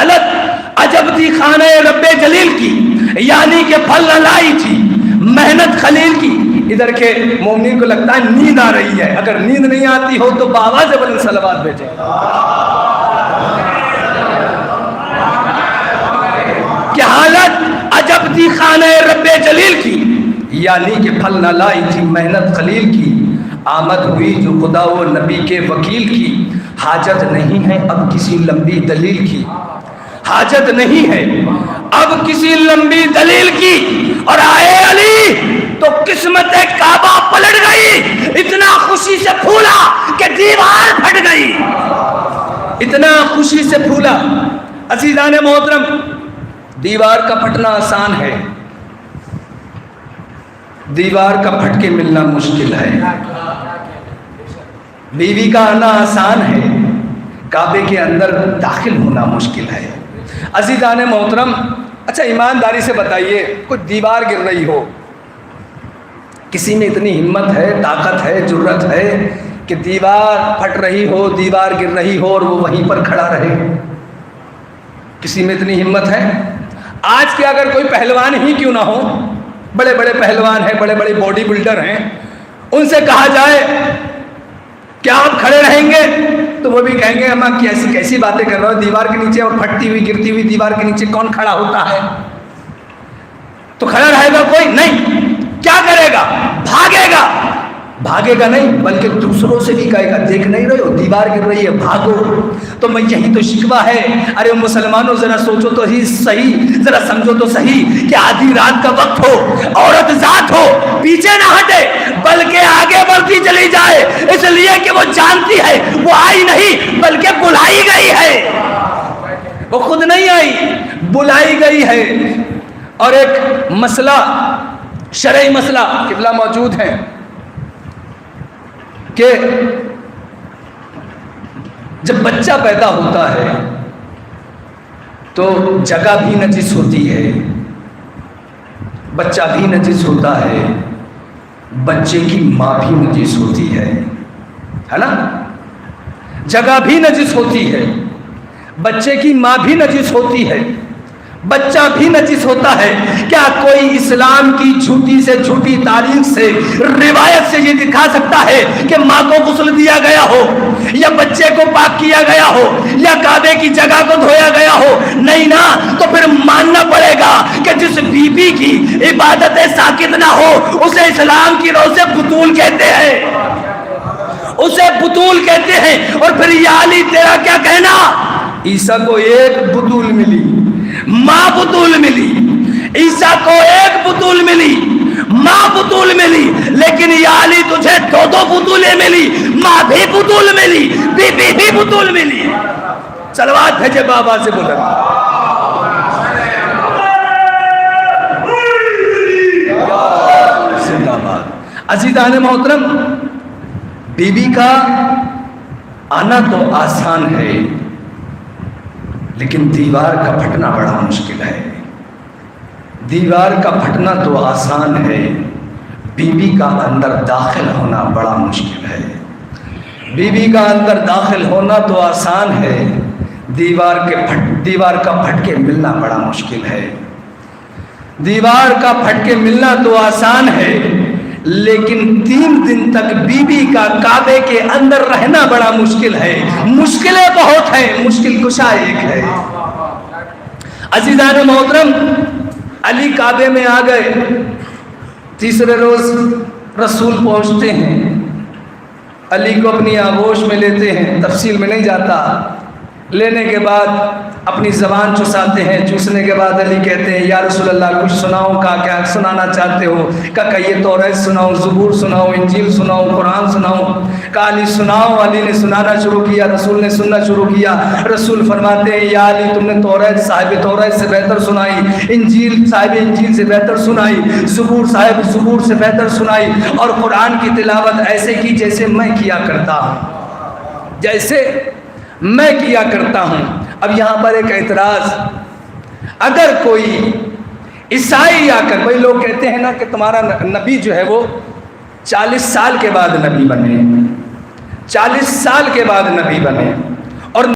حالت عجب تھی خانہ رب جلیل کی، یعنی کہ پھل نہ لائی تھی محنت خلیل کی۔ ادھر کے مومنین کو لگتا ہے نیند آ رہی ہے، اگر نیند نہیں آتی ہو تو بآواز بلند صلوات بھیجیں۔ کہ حالت عجب تھی خانہ رب جلیل کی، یعنی کہ پھل نہ لائی تھی محنت خلیل کی۔ آمد ہوئی جو خدا و نبی کے وکیل کی، حاجت نہیں ہے اب کسی لمبی دلیل کی، حاجت نہیں ہے اب کسی لمبی دلیل کی۔ اور آئے علی تو قسمت کعبہ پلٹ گئی، اتنا خوشی سے پھولا کہ دیوار پھٹ گئی، اتنا خوشی سے پھولا۔ عزیزان محترم، دیوار کا پھٹنا آسان ہے، دیوار کا پھٹ کے ملنا مشکل ہے۔ بیوی کا آنا آسان ہے، کعبے کے اندر داخل ہونا مشکل ہے۔ عزیزان محترم، اچھا ایمانداری سے بتائیے، کوئی دیوار گر رہی ہو، کسی میں اتنی ہمت ہے، طاقت ہے، جرت ہے کہ دیوار پھٹ رہی ہو، دیوار گر رہی ہو اور وہ وہیں پر کھڑا رہے؟ کسی میں اتنی ہمت ہے؟ آج کے اگر کوئی پہلوان ہی کیوں نہ ہو، بڑے بڑے پہلوان ہیں، بڑے بڑے باڈی بلڈر ہیں، ان سے کہا جائے کہ آپ کھڑے رہیں گے تو وہ بھی کہیں گے ہم کیسی باتیں کر رہے ہو، دیوار کے نیچے اور پھٹتی ہوئی گرتی ہوئی دیوار کے نیچے کون کھڑا ہوتا ہے؟ تو کھڑا رہے گا کوئی نہیں، کیا کرے گا؟ بھاگے گا، بھاگے گا نہیں بلکہ دوسروں سے بھی کہے گا دیکھ نہیں رہے ہو دیوار گر رہی ہے، بھاگو۔ تو میں یہی تو شکوہ ہے، ارے مسلمانوں ذرا سوچو تو ہی صحیح، ذرا سمجھو تو صحیح کہ آدھی رات کا وقت ہو، عورت ذات ہو، پیچھے نہ ہٹے بلکہ آگے بڑھتی چلی جائے، اس لیے کہ وہ جانتی ہے وہ آئی نہیں بلکہ بلائی گئی ہے، وہ خود نہیں آئی، بلائی گئی ہے۔ اور ایک مسئلہ، شرعی مسئلہ قبلہ موجود ہے کہ جب بچہ پیدا ہوتا ہے تو جگہ بھی نجس ہوتی ہے، بچہ بھی نجس ہوتا ہے، بچے کی ماں بھی نجس ہوتی ہے نا؟ جگہ بھی نجس ہوتی ہے، بچے کی ماں بھی نجس ہوتی ہے، بچہ بھی نجس ہوتا ہے۔ کیا کوئی اسلام کی جھوٹی سے جھوٹی تاریخ سے، روایت سے یہ دکھا سکتا ہے کہ ماں کو غسل دیا گیا ہو یا بچے کو پاک کیا گیا ہو یا کعبے کی جگہ کو دھویا گیا ہو؟ نہیں نا، تو پھر ماننا پڑے گا کہ جس بی بی کی عبادتیں ساکت نہ ہو اسے اسلام کی روح سے بطول کہتے ہیں، اسے بطول کہتے ہیں۔ اور پھر یا علی تیرا کیا کہنا؟ عیسیٰ کو ایک بطول ملی، ماں بطول ملی، عیسیٰ کو ایک بطول ملی، ماں بطول ملی، لیکن یا علی تجھے دو بطولیں ملی، ماں بھی بطول ملی، بی بی بھی بطول ملی۔ صلوات بھیجے بابا سے بولے زندہ باد۔ عزیزان محترم، بی بی کا آنا تو آسان ہے لیکن دیوار کا پھٹنا بڑا مشکل ہے۔ دیوار کا پھٹنا تو آسان ہے، بی بی کا اندر داخل ہونا بڑا مشکل ہے۔ بی بی کا اندر داخل ہونا تو آسان ہے، دیوار کا پھٹ کے ملنا بڑا مشکل ہے۔ دیوار کا پھٹ کے ملنا تو آسان ہے لیکن 3 دن تک بی بی کا کعبے کے اندر رہنا بڑا مشکل ہے۔ مشکلیں بہت ہیں، مشکل کشا ایک ہے۔ عزیزان محترم، علی کعبے میں آ گئے، تیسرے روز رسول پہنچتے ہیں، علی کو اپنی آغوش میں لیتے ہیں، تفصیل میں نہیں جاتا۔ لینے کے بعد اپنی زبان چساتے ہیں، چوسنے کے بعد علی کہتے ہیں یا رسول اللہ کچھ سناؤ، کیا سنانا چاہتے ہو؟ کہا یہ توریت سناؤ، زبور سناؤ، انجیل سناؤ، قرآن سناؤ۔ کہا علی سناؤ۔ علی نے سنانا شروع کیا، رسول نے سننا شروع کیا۔ رسول فرماتے ہیں یا علی تم نے توریت صاحب توریت سے بہتر سنائی، انجیل صاحب انجیل سے بہتر سنائی، زبور صاحب زبور سے بہتر سنائی، اور قرآن کی تلاوت ایسے کی جیسے میں کیا کرتا ہوں، جیسے میں کیا کرتا ہوں۔ اب یہاں پر ایک اعتراض، اگر کوئی عیسائی آ کر، بھائی لوگ کہتے ہیں نا کہ تمہارا نبی جو ہے وہ 40 سال کے بعد نبی بنے، 40 سال کے بعد نبی بنے،